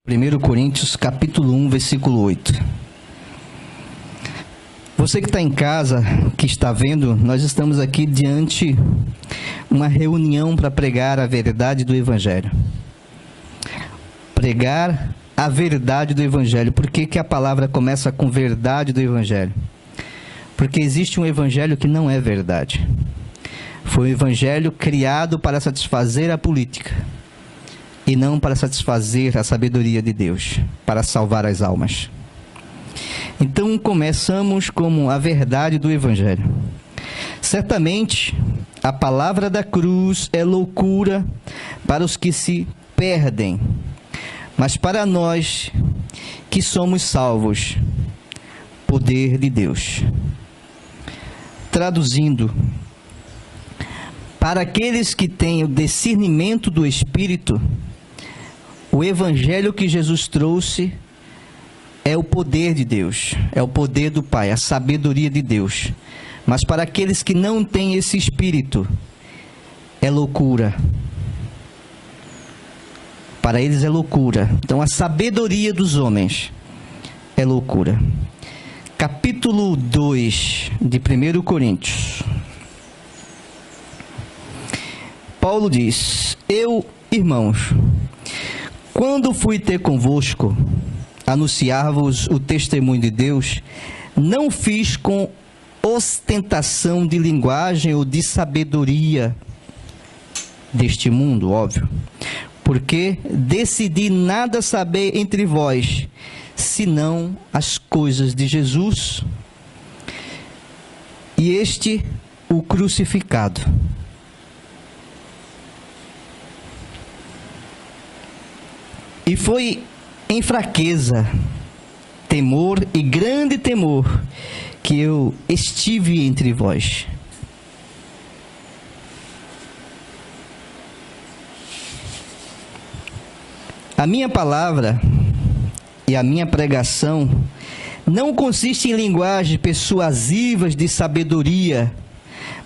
1 Coríntios, capítulo 1, versículo 8. Você que está em casa, que está vendo, nós estamos aqui diante uma reunião para pregar a verdade do Evangelho. Pregar a verdade do Evangelho. Por que a palavra começa com verdade do Evangelho? Porque existe um Evangelho que não é verdade. Foi um Evangelho criado para satisfazer a política e não para satisfazer a sabedoria de Deus, para salvar as almas. Então começamos com a verdade do Evangelho. Certamente a palavra da cruz é loucura para os que se perdem, mas para nós que somos salvos, poder de Deus. Traduzindo, para aqueles que têm o discernimento do Espírito, o Evangelho que Jesus trouxe é o poder de Deus, é o poder do Pai, a sabedoria de Deus. Mas para aqueles que não têm esse Espírito, é loucura. Para eles é loucura. Então a sabedoria dos homens é loucura. Capítulo 2 de 1 Coríntios. Paulo diz: Eu, irmãos, quando fui ter convosco, anunciar-vos o testemunho de Deus, não fiz com ostentação de linguagem ou de sabedoria deste mundo, óbvio, porque decidi nada saber entre vós, senão as coisas de Jesus e este o crucificado. E foi em fraqueza, temor e grande temor que eu estive entre vós. A minha palavra e a minha pregação não consiste em linguagens persuasivas de sabedoria,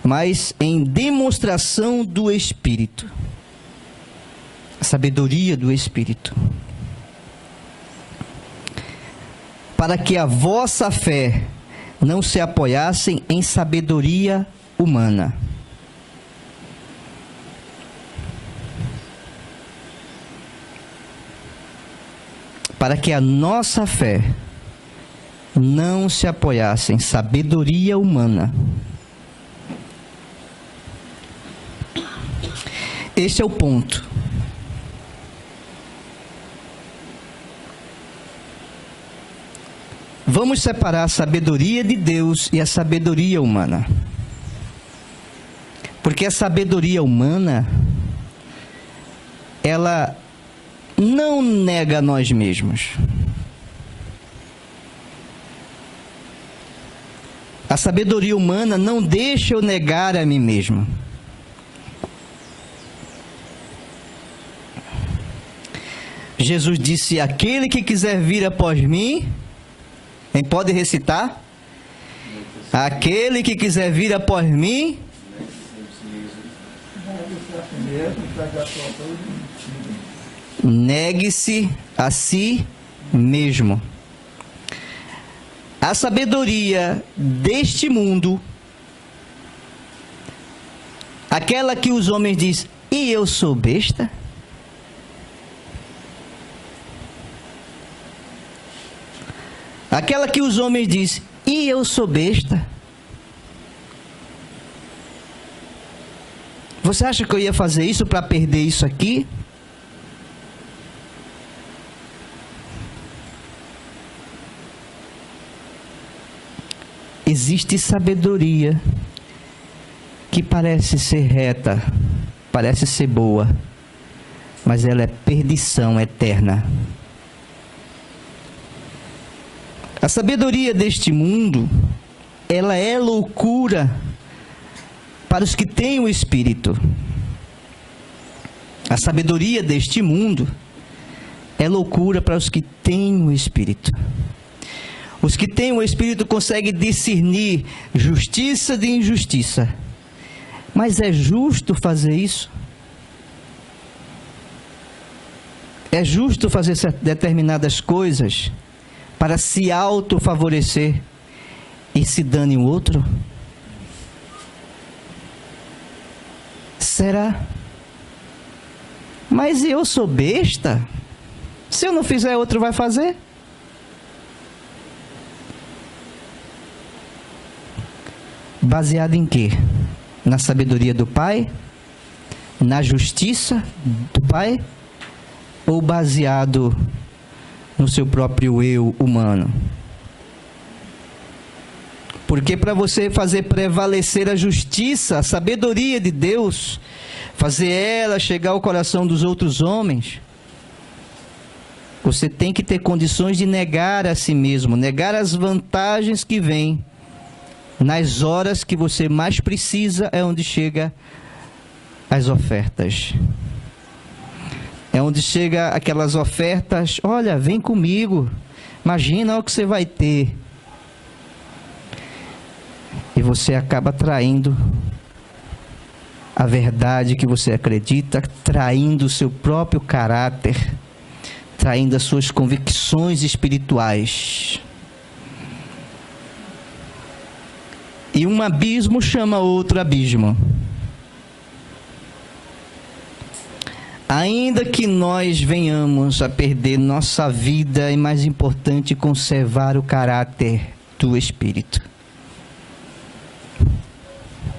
mas em demonstração do Espírito. A sabedoria do Espírito. Para que a vossa fé não se apoiasse em sabedoria humana. Para que a nossa fé não se apoiasse em sabedoria humana. Este é o ponto. Vamos separar a sabedoria de Deus e a sabedoria humana. Porque a sabedoria humana, ela não nega a nós mesmos. A sabedoria humana não deixa eu negar a mim mesmo. Jesus disse: aquele que quiser vir após mim, quem pode recitar? Aquele que quiser vir após mim, negue-se a si mesmo. A sabedoria deste mundo, aquela que os homens dizem: e eu sou besta? Aquela que os homens dizem: e eu sou besta? Você acha que eu ia fazer isso para perder isso aqui? Existe sabedoria que parece ser reta, parece ser boa, mas ela é perdição eterna. A sabedoria deste mundo, ela é loucura para os que têm o Espírito. A sabedoria deste mundo é loucura para os que têm o Espírito. Os que têm o Espírito conseguem discernir justiça de injustiça. Mas é justo fazer isso? É justo fazer determinadas coisas para se autofavorecer e se dane o outro? Será? Mas eu sou besta? Se eu não fizer, outro vai fazer? Baseado em quê? Na sabedoria do Pai? Na justiça do Pai? Ou baseado no seu próprio eu humano? Porque para você fazer prevalecer a justiça, a sabedoria de Deus, fazer ela chegar ao coração dos outros homens, você tem que ter condições de negar a si mesmo, negar as vantagens que vêm. Nas horas que você mais precisa é onde chega as ofertas. É onde chega aquelas ofertas, olha, vem comigo, imagina o que você vai ter. E você acaba traindo a verdade que você acredita, traindo o seu próprio caráter, traindo as suas convicções espirituais. E um abismo chama outro abismo. Ainda que nós venhamos a perder nossa vida, é mais importante conservar o caráter do Espírito.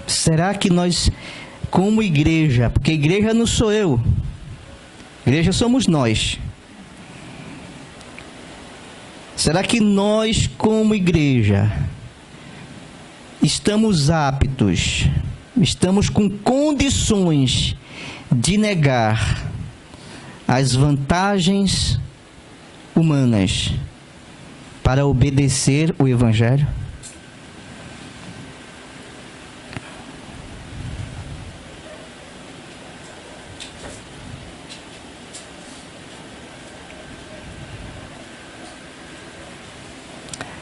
Será que nós, como igreja, porque igreja não sou eu, igreja somos nós. Será que nós, como igreja, estamos aptos, estamos com condições de negar as vantagens humanas para obedecer o Evangelho?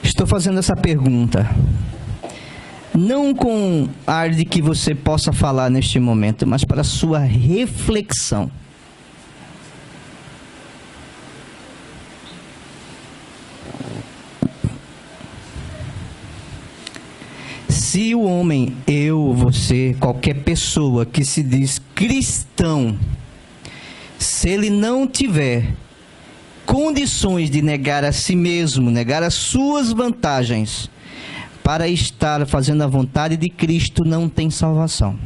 Estou fazendo essa pergunta não com ar de que você possa falar neste momento, mas para a sua reflexão. Se o homem, eu, você, qualquer pessoa que se diz cristão, se ele não tiver condições de negar a si mesmo, negar as suas vantagens, para estar fazendo a vontade de Cristo, não tem salvação.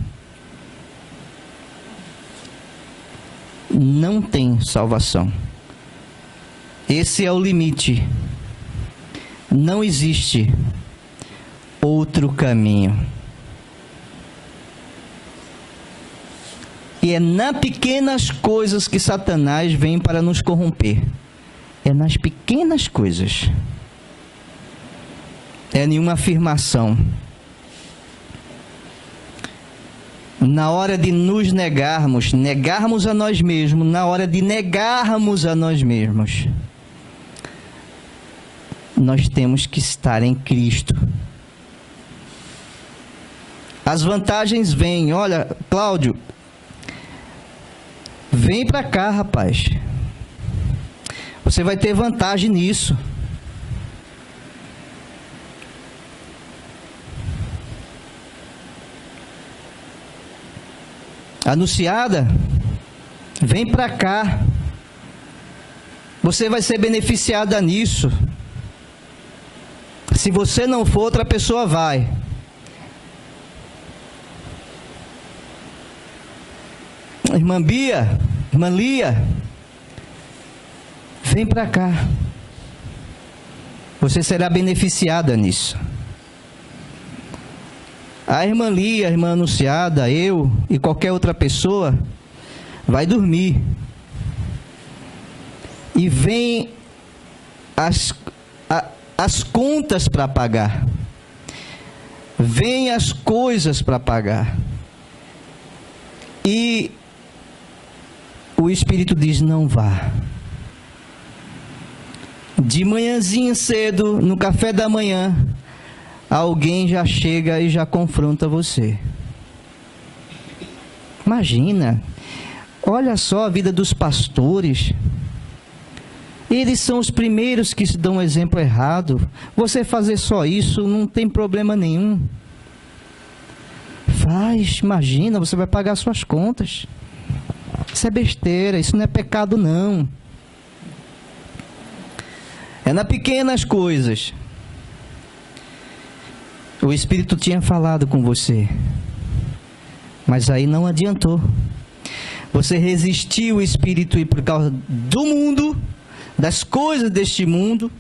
Não tem salvação. Esse é o limite. Não existe outro caminho. E é nas pequenas coisas que Satanás vem para nos corromper. É nas pequenas coisas. É nenhuma afirmação. Na hora de nos negarmos a nós mesmos, na hora de negarmos a nós mesmos, nós temos que estar em Cristo. As vantagens vêm. Olha, Cláudio, vem para cá, rapaz. Você vai ter vantagem nisso. Anunciada, vem para cá. Você vai ser beneficiada nisso. Se você não for, outra pessoa vai. Irmã Bia, irmã Lia, vem para cá. Você será beneficiada nisso. A irmã Lia, a irmã Anunciada, eu e qualquer outra pessoa vai dormir. E vem as contas para pagar. Vem as coisas para pagar. E o Espírito diz: não vá. De manhãzinha cedo, no café da manhã, alguém já chega e já confronta você. Imagina, olha só a vida dos pastores. Eles são os primeiros que se dão um exemplo errado. Você fazer só isso não tem problema nenhum. Faz, imagina, você vai pagar suas contas. Isso é besteira, isso não é pecado não. É nas pequenas coisas. O Espírito tinha falado com você, mas aí não adiantou. Você resistiu o Espírito e por causa do mundo, das coisas deste mundo,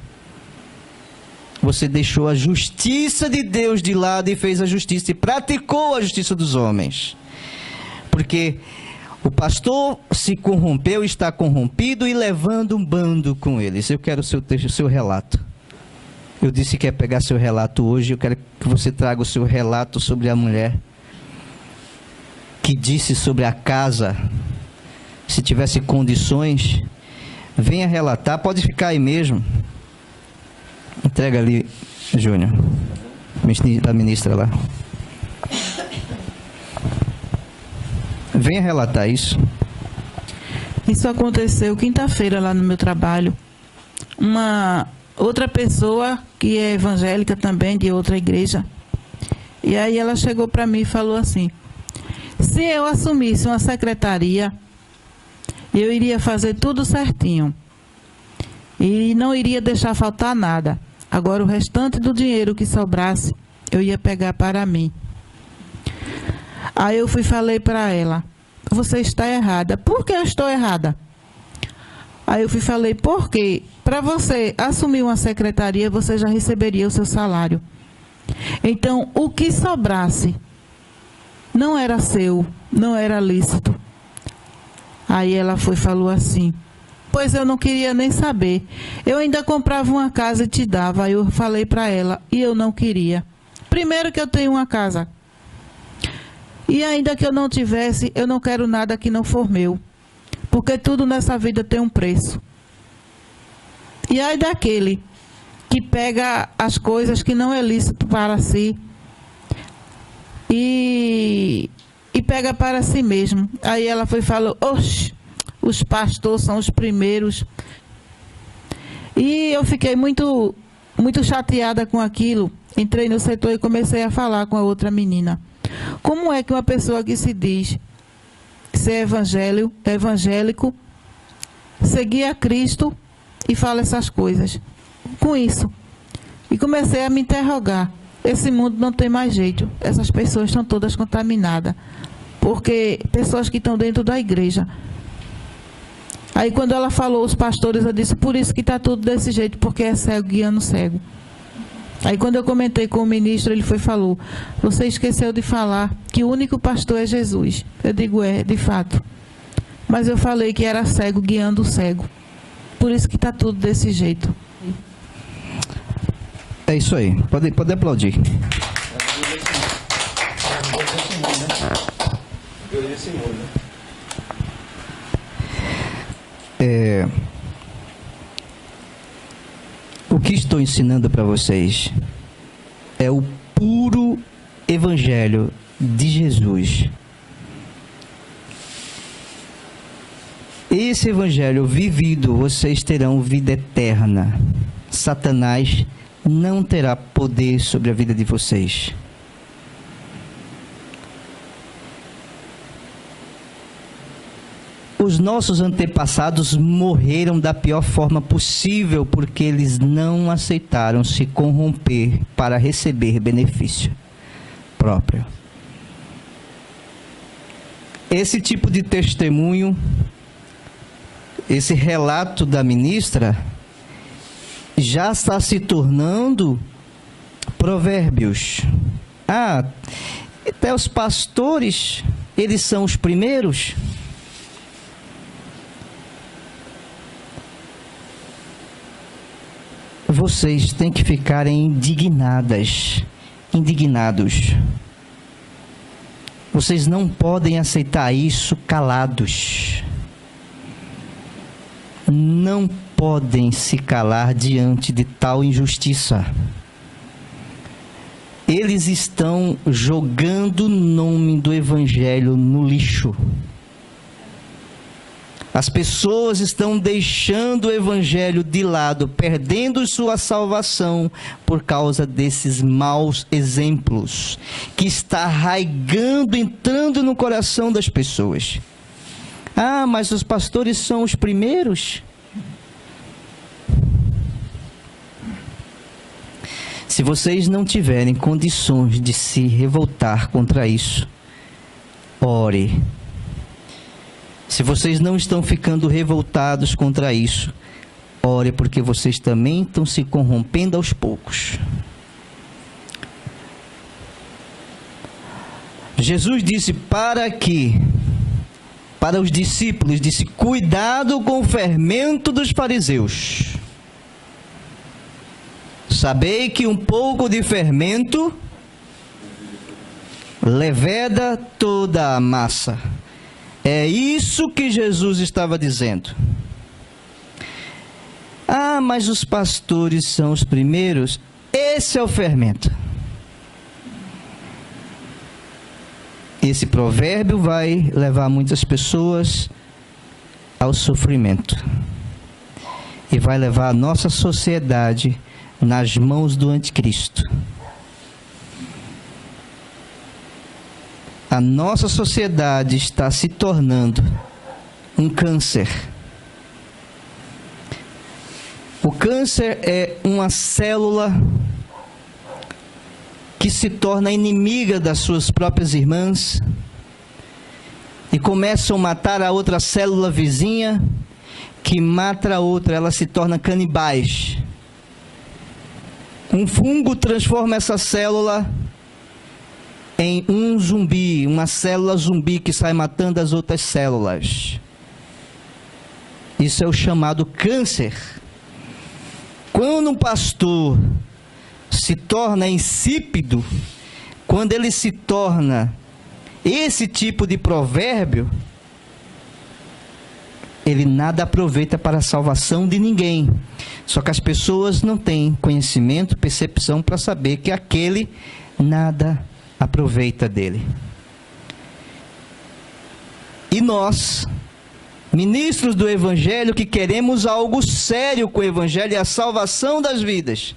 você deixou a justiça de Deus de lado e fez a justiça e praticou a justiça dos homens. Porque o pastor se corrompeu, está corrompido e levando um bando com eles. Eu quero o seu relato. Eu disse que ia pegar seu relato hoje. Eu quero que você traga o seu relato sobre a mulher que disse sobre a casa. Se tivesse condições, venha relatar. Pode ficar aí mesmo. Entrega ali, Júnior. Da ministra lá. Venha relatar isso. Isso aconteceu quinta-feira lá no meu trabalho. Uma outra pessoa que é evangélica também, de outra igreja. E aí ela chegou para mim e falou assim: se eu assumisse uma secretaria, eu iria fazer tudo certinho. E não iria deixar faltar nada. Agora o restante do dinheiro que sobrasse, eu ia pegar para mim. Aí eu falei para ela: você está errada. Por que eu estou errada? Aí eu falei: porque para você assumir uma secretaria, você já receberia o seu salário. Então, o que sobrasse não era seu, não era lícito. Aí ela falou assim: pois eu não queria nem saber. Eu ainda comprava uma casa e te dava. Aí eu falei para ela, e eu não queria. Primeiro que eu tenho uma casa. E ainda que eu não tivesse, eu não quero nada que não for meu. Porque tudo nessa vida tem um preço. E aí daquele que pega as coisas que não é lícito para si e pega para si mesmo. Aí ela falou: oxe, os pastores são os primeiros. E eu fiquei muito chateada com aquilo. Entrei no setor e comecei a falar com a outra menina. Como é que uma pessoa que se diz ser evangélico, seguir a Cristo e fala essas coisas? Com isso. E comecei a me interrogar. Esse mundo não tem mais jeito. Essas pessoas estão todas contaminadas. Porque pessoas que estão dentro da igreja. Aí quando ela falou os pastores, eu disse: por isso que está tudo desse jeito, porque é cego guiando cego. Aí quando eu comentei com o ministro, ele falou: você esqueceu de falar que o único pastor é Jesus. Eu digo: é, de fato. Mas eu falei que era cego guiando o cego. Por isso que está tudo desse jeito. É isso aí. Pode aplaudir. O que estou ensinando para vocês é o puro evangelho de Jesus. Esse evangelho vivido, vocês terão vida eterna. Satanás não terá poder sobre a vida de vocês. Os nossos antepassados morreram da pior forma possível porque eles não aceitaram se corromper para receber benefício próprio. Esse tipo de testemunho, esse relato da ministra, já está se tornando provérbios. Até os pastores, eles são os primeiros. Vocês têm que ficar indignados. Vocês não podem aceitar isso calados. Não podem se calar diante de tal injustiça. Eles estão jogando o nome do evangelho no lixo. As pessoas estão deixando o evangelho de lado, perdendo sua salvação por causa desses maus exemplos que está arraigando, entrando no coração das pessoas. Ah, mas os pastores são os primeiros? Se vocês não tiverem condições de se revoltar contra isso, ore. Se vocês não estão ficando revoltados contra isso, ore, porque vocês também estão se corrompendo aos poucos. Jesus disse para os discípulos, disse: cuidado com o fermento dos fariseus. Sabei que um pouco de fermento leveda toda a massa. É isso que Jesus estava dizendo. Ah, mas os pastores são os primeiros. Esse é o fermento. Esse provérbio vai levar muitas pessoas ao sofrimento. E vai levar a nossa sociedade nas mãos do anticristo. A nossa sociedade está se tornando um câncer. O câncer é uma célula que se torna inimiga das suas próprias irmãs e começam a matar a outra célula vizinha, que mata a outra, ela se torna canibais. Um fungo transforma essa célula em um zumbi, uma célula zumbi que sai matando as outras células. Isso é o chamado câncer. Quando um pastor se torna insípido, quando ele se torna esse tipo de provérbio, ele nada aproveita para a salvação de ninguém. Só que as pessoas não têm conhecimento, percepção para saber que aquele nada aproveita dele. E nós, ministros do Evangelho, que queremos algo sério com o Evangelho e a salvação das vidas,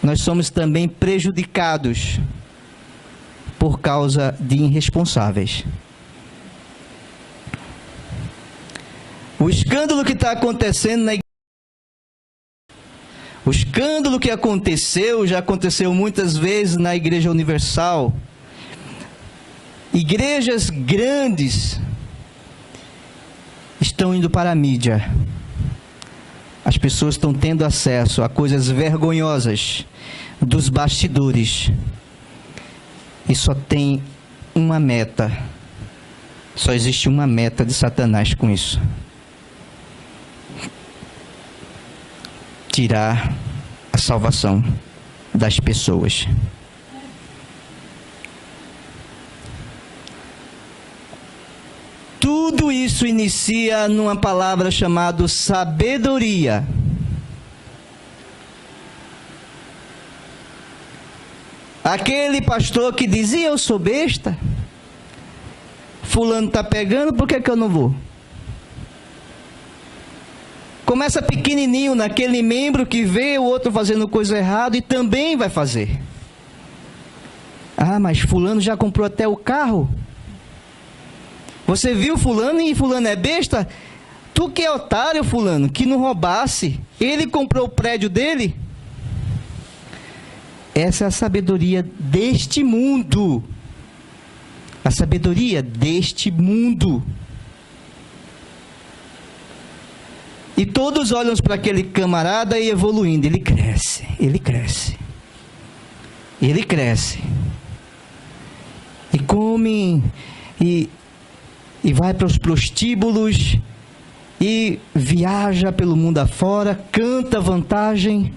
nós somos também prejudicados por causa de irresponsáveis. O escândalo que está acontecendo na igreja, o escândalo que aconteceu, já aconteceu muitas vezes na Igreja Universal. Igrejas grandes estão indo para a mídia. As pessoas estão tendo acesso a coisas vergonhosas dos bastidores. E só tem uma meta. Só existe uma meta de Satanás com isso: tirar a salvação das pessoas. Tudo isso inicia numa palavra chamada sabedoria. Aquele pastor que dizia: eu sou besta, fulano está pegando, por que eu não vou? Começa pequenininho, naquele membro que vê o outro fazendo coisa errada e também vai fazer. Ah, mas fulano já comprou até o carro. Você viu fulano e fulano é besta? Tu que é otário, fulano, que não roubasse. Ele comprou o prédio dele. Essa é a sabedoria deste mundo. A sabedoria deste mundo. E todos olham para aquele camarada e evoluindo. Ele cresce, ele cresce. Ele cresce. E come, e vai para os prostíbulos, e viaja pelo mundo afora, canta vantagem.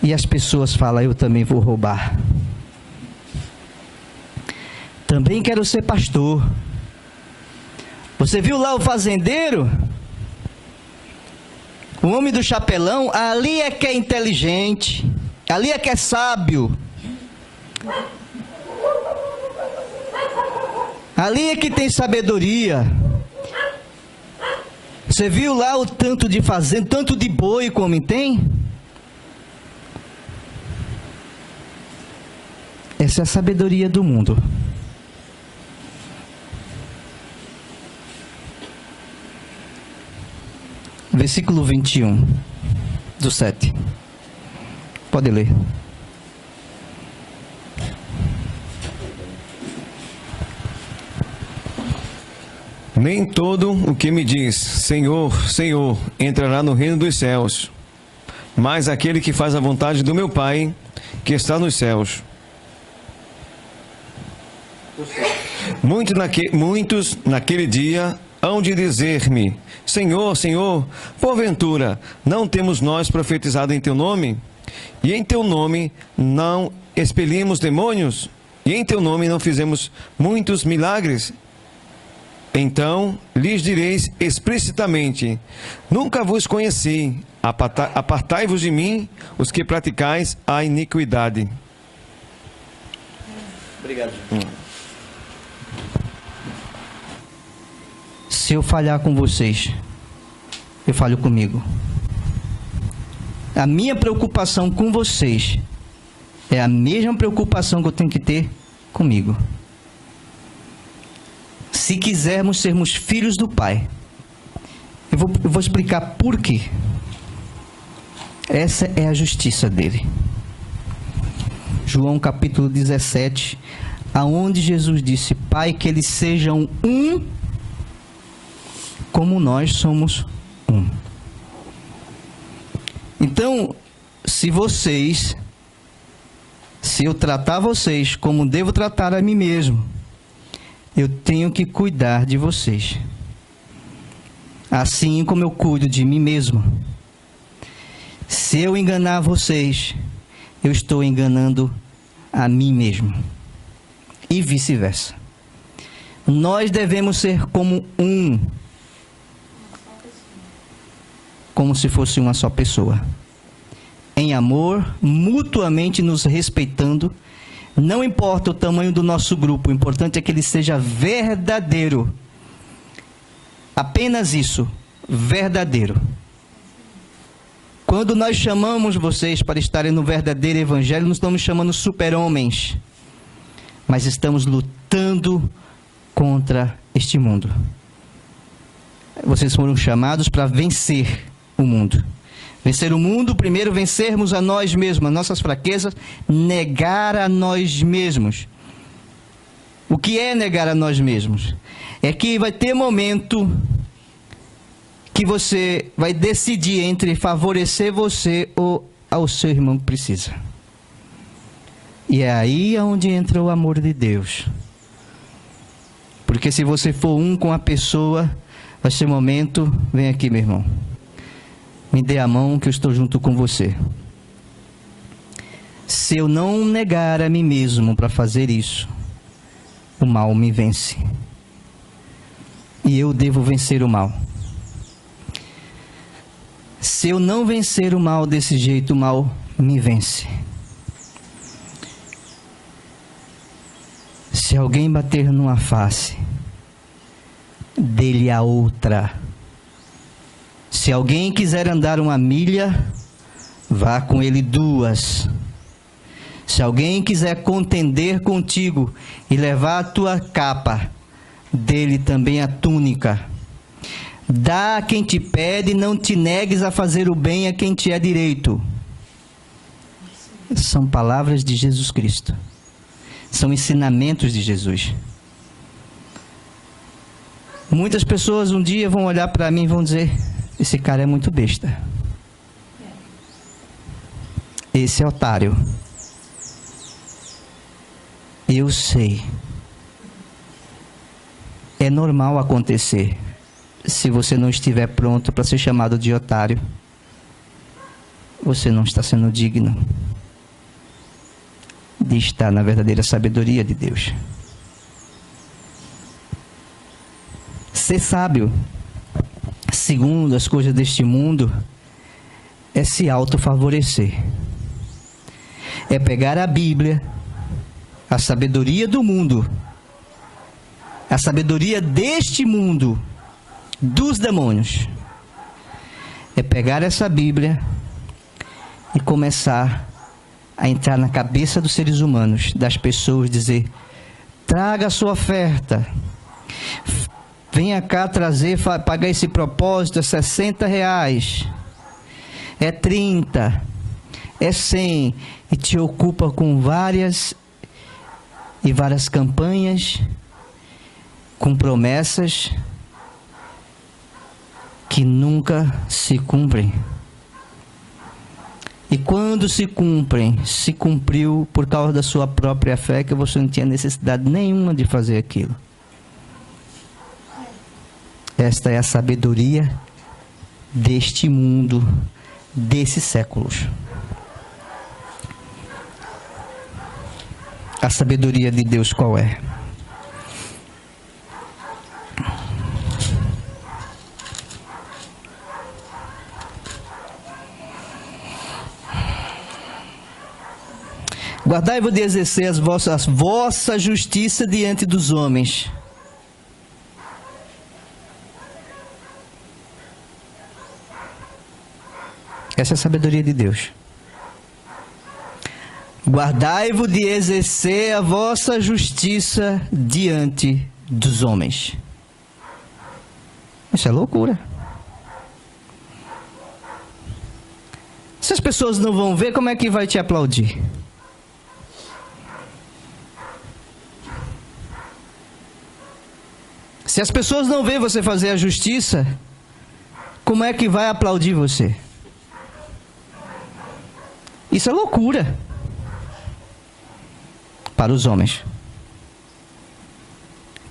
E as pessoas falam: eu também vou roubar. Também quero ser pastor. Você viu lá o fazendeiro? O homem do chapelão, ali é que é inteligente, ali é que é sábio. Ali é que tem sabedoria. Você viu lá o tanto de fazenda, tanto de boi como tem? Essa é a sabedoria do mundo. Versículo 21 do 7. Pode ler. Nem todo o que me diz, Senhor, Senhor, entrará no reino dos céus, mas aquele que faz a vontade do meu Pai, que está nos céus. Muitos naquele dia hão de dizer-me, Senhor, Senhor, porventura, não temos nós profetizado em Teu nome? E em Teu nome não expelimos demônios? E em Teu nome não fizemos muitos milagres? Então lhes direis explicitamente, nunca vos conheci, apartai-vos de mim, os que praticais a iniquidade. Obrigado. Se eu falhar com vocês, eu falho comigo. A minha preocupação com vocês é a mesma preocupação que eu tenho que ter comigo. Se quisermos sermos filhos do Pai, eu vou explicar por quê. Essa é a justiça dele. João capítulo 17, aonde Jesus disse, Pai, que eles sejam um, como nós somos um. Então, se eu tratar vocês como devo tratar a mim mesmo, eu tenho que cuidar de vocês, assim como eu cuido de mim mesmo. Se eu enganar vocês, eu estou enganando a mim mesmo, e vice-versa. Nós devemos ser como um, como se fosse uma só pessoa, em amor, mutuamente nos respeitando. Não importa o tamanho do nosso grupo, o importante é que ele seja verdadeiro. Apenas isso, verdadeiro. Quando nós chamamos vocês para estarem no verdadeiro evangelho, não estamos chamando super-homens, mas estamos lutando contra este mundo. Vocês foram chamados para vencer o mundo. Vencer o mundo, primeiro vencermos a nós mesmos, as nossas fraquezas, negar a nós mesmos. O que é negar a nós mesmos? É que vai ter momento que você vai decidir entre favorecer você ou ao seu irmão que precisa. E é aí onde entra o amor de Deus. Porque se você for um com a pessoa, vai ser momento, vem aqui, meu irmão. Me dê a mão que eu estou junto com você. Se eu não negar a mim mesmo para fazer isso, o mal me vence. E eu devo vencer o mal. Se eu não vencer o mal desse jeito, o mal me vence. Se alguém bater numa face, dê-lhe a outra. Se alguém quiser andar 1 milha, vá com ele 2. Se alguém quiser contender contigo e levar a tua capa, dê-lhe também a túnica. Dá a quem te pede, não te negues a fazer o bem a quem te é direito. São palavras de Jesus Cristo. São ensinamentos de Jesus. Muitas pessoas um dia vão olhar para mim e vão dizer, esse cara é muito besta. Esse é otário. Eu sei. É normal acontecer. Se você não estiver pronto para ser chamado de otário, você não está sendo digno de estar na verdadeira sabedoria de Deus. Ser sábio, segundo as coisas deste mundo, é se autofavorecer. É pegar a Bíblia, a sabedoria do mundo, A sabedoria deste mundo, dos demônios, é pegar essa Bíblia e começar a entrar na cabeça dos seres humanos, das pessoas, dizer: traga a sua oferta, venha cá trazer, pagar esse propósito, é R$60, é 30, é 100, e te ocupa com várias campanhas, com promessas que nunca se cumprem. E quando se cumprem, se cumpriu por causa da sua própria fé, que você não tinha necessidade nenhuma de fazer aquilo. Esta é a sabedoria deste mundo, desses séculos. A sabedoria de Deus qual é? Guardai-vos de exercer a vossa justiça diante dos homens. Essa é a sabedoria de Deus. Guardai-vos de exercer a vossa justiça diante dos homens. Isso é loucura. Se as pessoas não vão ver, como é que vai te aplaudir? Se as pessoas não veem você fazer a justiça, como é que vai aplaudir você? Isso é loucura para os homens.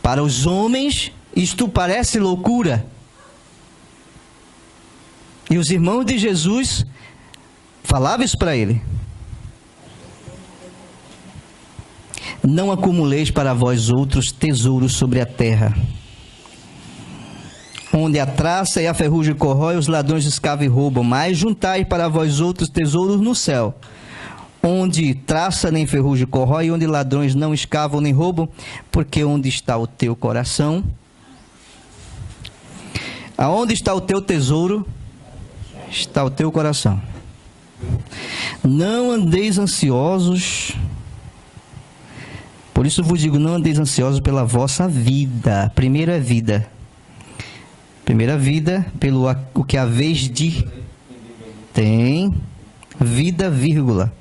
Para os homens, isto parece loucura. E os irmãos de Jesus falavam isso para ele. Não acumuleis para vós outros tesouros sobre a terra, onde a traça e a ferrugem corrói, os ladrões escavam e roubam, mas juntai para vós outros tesouros no céu, onde traça nem ferrugem corrói, onde ladrões não escavam nem roubam, porque onde está o teu coração, aonde está o teu tesouro, está o teu coração. Não andeis ansiosos, por isso vos digo, não andeis ansiosos pela vossa vida. Primeiro é vida. Primeira vida, pelo o que haveis de tem vida, vírgula.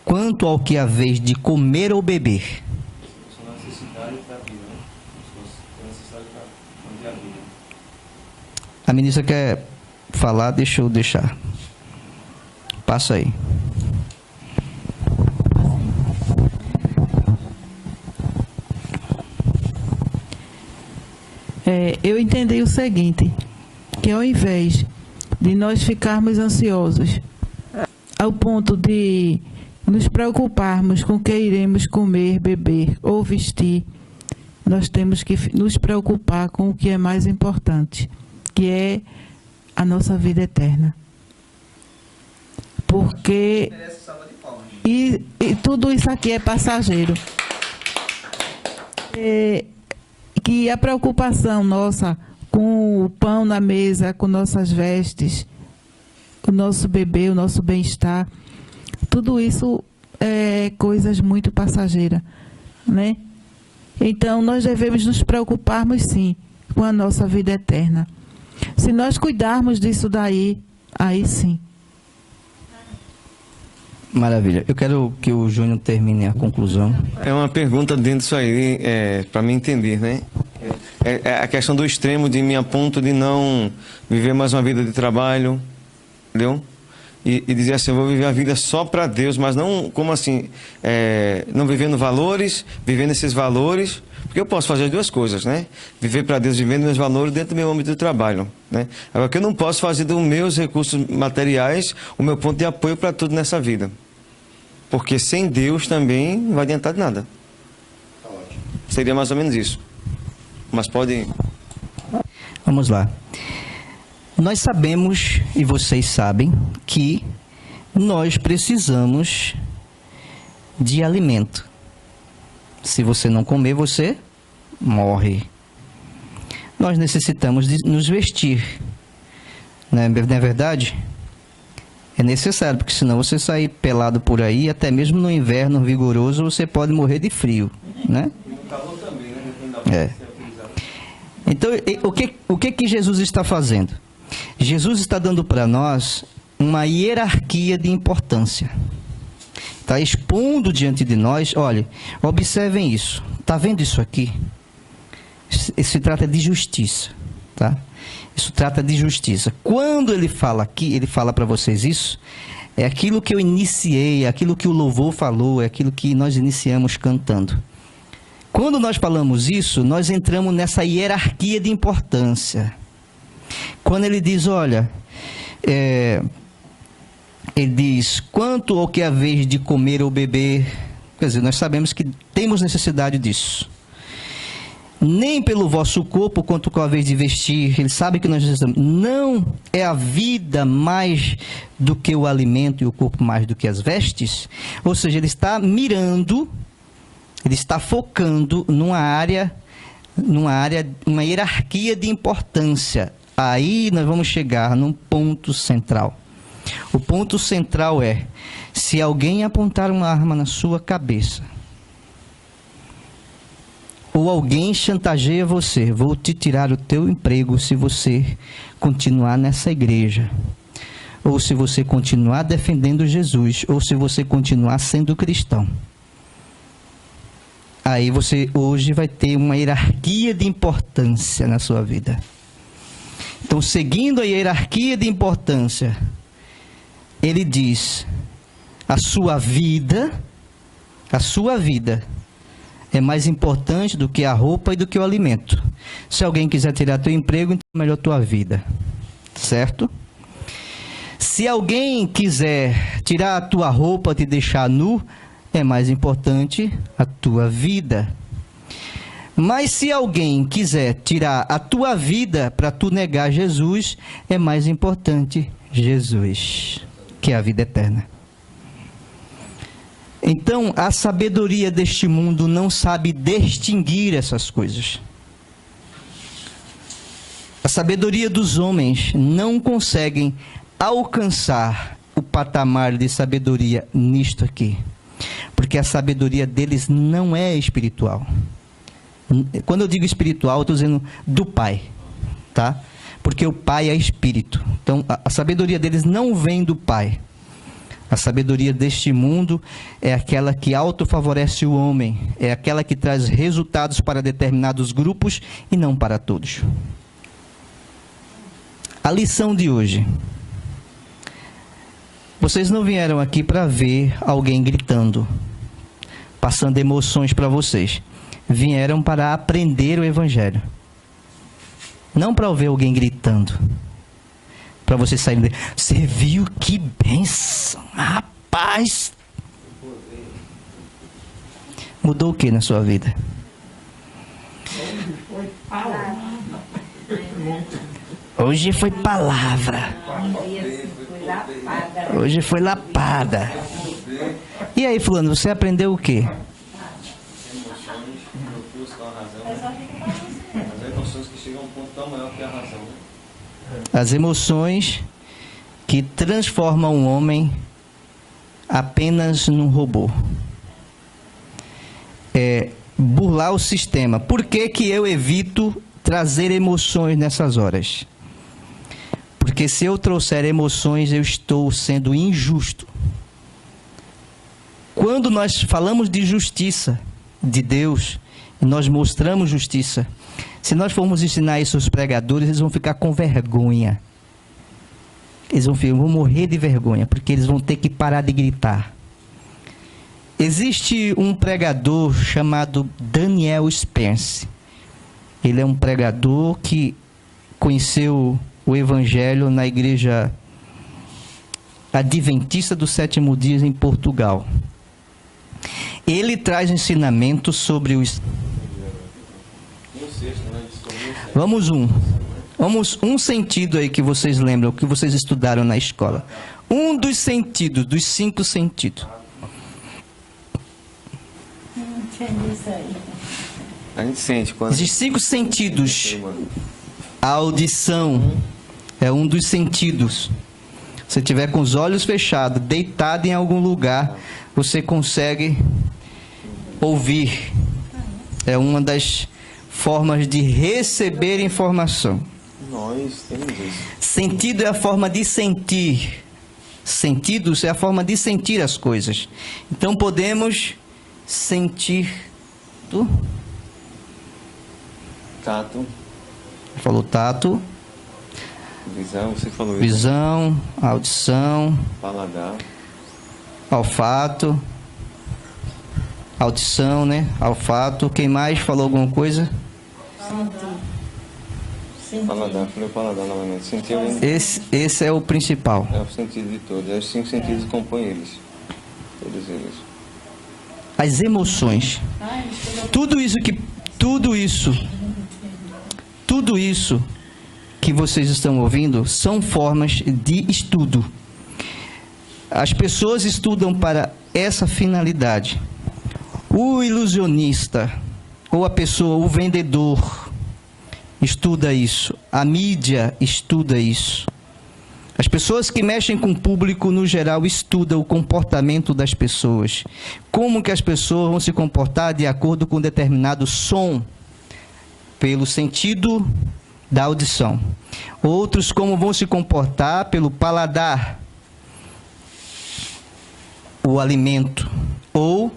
Quanto ao que haveis de comer ou beber. A ministra quer falar, deixa eu deixar. Passa aí. Eu entendi o seguinte, que ao invés de nós ficarmos ansiosos ao ponto de nos preocuparmos com o que iremos comer, beber ou vestir, nós temos que nos preocupar com o que é mais importante, que é a nossa vida eterna. Porque e tudo isso aqui é passageiro. Que a preocupação nossa com o pão na mesa, com nossas vestes, o nosso bebê, o nosso bem-estar, tudo isso é coisas muito passageiras, né? Então, nós devemos nos preocuparmos, sim, com a nossa vida eterna. Se nós cuidarmos disso daí, aí sim. Maravilha. Eu quero que o Júnior termine a conclusão. É uma pergunta dentro disso aí, para mim entender, né? É a questão do extremo de me a ponto de não viver mais uma vida de trabalho, entendeu? E dizer assim, eu vou viver a vida só para Deus, mas não, como assim, não vivendo valores, vivendo esses valores, porque eu posso fazer as duas coisas, né? Viver para Deus, vivendo meus valores dentro do meu âmbito de trabalho, né? Agora, que eu não posso fazer dos meus recursos materiais o meu ponto de apoio para tudo nessa vida. Porque sem Deus também não vai adiantar de nada. Seria mais ou menos isso. Mas pode... Vamos lá. Nós sabemos, e vocês sabem, que nós precisamos de alimento. Se você não comer, você morre. Nós necessitamos de nos vestir. Não é verdade? É necessário, porque senão você sair pelado por aí, até mesmo no inverno vigoroso, você pode morrer de frio, né? É. Então, o que Jesus está fazendo? Jesus está dando para nós uma hierarquia de importância. Está expondo diante de nós, olha, observem isso. Está vendo isso aqui? Isso se trata de justiça, tá? Isso trata de justiça. Quando ele fala aqui, ele fala para vocês isso, é aquilo que eu iniciei, é aquilo que o louvor falou, é aquilo que nós iniciamos cantando. Quando nós falamos isso, nós entramos nessa hierarquia de importância. Quando ele diz, olha, ele diz, quanto ao que haveis de comer ou beber, quer dizer, nós sabemos que temos necessidade disso. Nem pelo vosso corpo, quanto ao que haveis de vestir, ele sabe que nós necessitamos. Não é a vida mais do que o alimento e o corpo mais do que as vestes? Ou seja, ele está mirando, ele está focando numa hierarquia de importância. Aí nós vamos chegar num ponto central. O ponto central é, se alguém apontar uma arma na sua cabeça, ou alguém chantageia você, vou te tirar o teu emprego se você continuar nessa igreja, ou se você continuar defendendo Jesus, ou se você continuar sendo cristão. Aí você hoje vai ter uma hierarquia de importância na sua vida. Então, seguindo a hierarquia de importância, ele diz, a sua vida é mais importante do que a roupa e do que o alimento. Se alguém quiser tirar teu emprego, então é melhor tua vida. Certo? Se alguém quiser tirar a tua roupa, te deixar nu, é mais importante a tua vida. Mas se alguém quiser tirar a tua vida para tu negar Jesus, é mais importante Jesus, que é a vida eterna. Então, a sabedoria deste mundo não sabe distinguir essas coisas. A sabedoria dos homens não conseguem alcançar o patamar de sabedoria nisto aqui. Porque a sabedoria deles não é espiritual. Quando eu digo espiritual, eu estou dizendo do Pai, tá? Porque o Pai é espírito. Então, a sabedoria deles não vem do Pai. A sabedoria deste mundo é aquela que autofavorece o homem, é aquela que traz resultados para determinados grupos e não para todos. A lição de hoje. Vocês não vieram aqui para ver alguém gritando, passando emoções para vocês. Vieram para aprender o Evangelho. Não para ouvir alguém gritando. Para você sair dele. Você viu que bênção, rapaz. Mudou o que na sua vida? Hoje foi palavra. Hoje foi lapada. E aí, fulano, você aprendeu o quê? As emoções que chegam a um ponto tão maior que a razão. As emoções que transformam o homem apenas num robô. Burlar o sistema. Por que que eu evito trazer emoções nessas horas? Porque se eu trouxer emoções, eu estou sendo injusto. Quando nós falamos de justiça de Deus, nós mostramos justiça. Se nós formos ensinar isso aos pregadores, eles vão ficar com vergonha. Eles vão morrer de vergonha, porque eles vão ter que parar de gritar. Existe um pregador chamado Daniel Spence. Ele é um pregador que conheceu o Evangelho na igreja Adventista do Sétimo Dia em Portugal. Ele traz ensinamentos sobre os... Vamos um sentido aí que vocês lembram, que vocês estudaram na escola. Um dos sentidos, dos 5 sentidos. Não entendi isso aí. A gente sente quando... Existem 5 sentidos. A audição é um dos sentidos. Se tiver com os olhos fechados, deitado em algum lugar, você consegue ouvir. É uma das formas de receber informação. Nós temos isso. Sentido é a forma de sentir. Sentidos é a forma de sentir as coisas. Então podemos sentir. Tato. Falou tato. Visão, você falou isso. Visão, audição, Paladar. olfato. Audição, né? Olfato. Quem mais falou alguma coisa? Paladar, falei paladar novamente. Sentir Esse é o principal. é o sentido de todos. Os 5 sentidos compõem eles. Todos eles. As emoções. Tudo isso que vocês estão ouvindo são formas de estudo. As pessoas estudam para essa finalidade. O ilusionista, ou a pessoa, o vendedor, estuda isso. A mídia estuda isso. As pessoas que mexem com o público, no geral, estudam o comportamento das pessoas. Como que as pessoas vão se comportar de acordo com determinado som, pelo sentido da audição. Outros como vão se comportar pelo paladar, o alimento, ou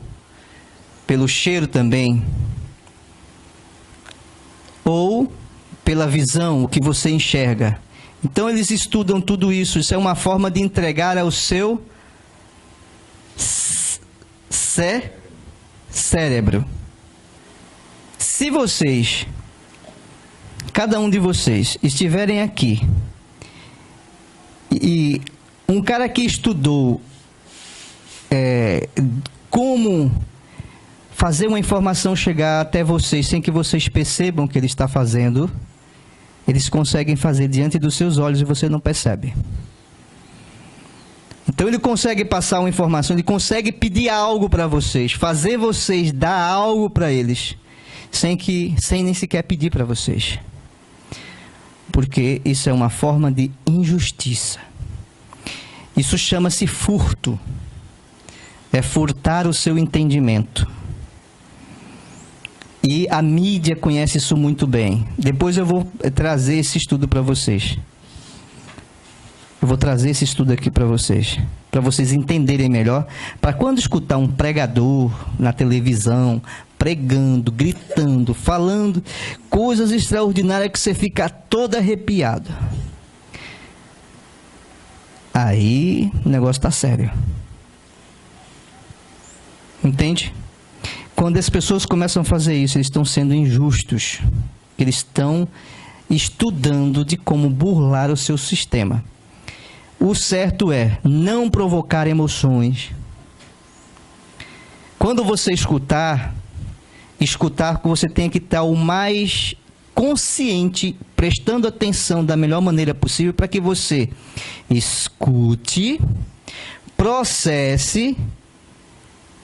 pelo cheiro também, ou pela visão, o que você enxerga. Então eles estudam tudo isso. Isso é uma forma de entregar ao seu cérebro. Se vocês, cada um de vocês, estiverem aqui e um cara que estudou como fazer uma informação chegar até vocês sem que vocês percebam que ele está fazendo, eles conseguem fazer diante dos seus olhos e você não percebe. Então ele consegue passar uma informação, ele consegue pedir algo para vocês, fazer vocês dar algo para eles, sem nem sequer pedir para vocês. Porque isso é uma forma de injustiça. Isso chama-se furto. É furtar o seu entendimento. E a mídia conhece isso muito bem. Depois eu vou trazer esse estudo para vocês. Eu vou trazer esse estudo aqui para vocês entenderem melhor. Para quando escutar um pregador na televisão, pregando, gritando, falando coisas extraordinárias que você fica todo arrepiado. Aí o negócio está sério. Entende? Quando as pessoas começam a fazer isso, eles estão sendo injustos. Eles estão estudando de como burlar o seu sistema. O certo é não provocar emoções. Quando você escutar você tem que estar o mais consciente, prestando atenção da melhor maneira possível para que você escute, processe,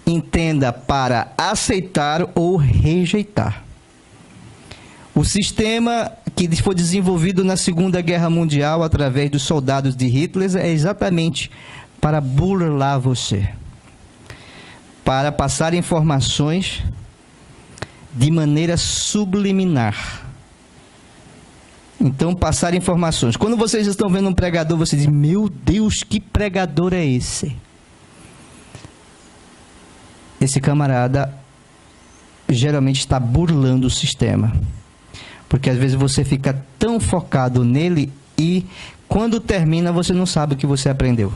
entenda para aceitar ou rejeitar. O sistema que foi desenvolvido na Segunda Guerra Mundial através dos soldados de Hitler é exatamente para burlar você, para passar informações de maneira subliminar. Então, passar informações. Quando vocês estão vendo um pregador, você diz: meu Deus, que pregador é esse? Esse camarada geralmente está burlando o sistema. Porque às vezes você fica tão focado nele e quando termina você não sabe o que você aprendeu.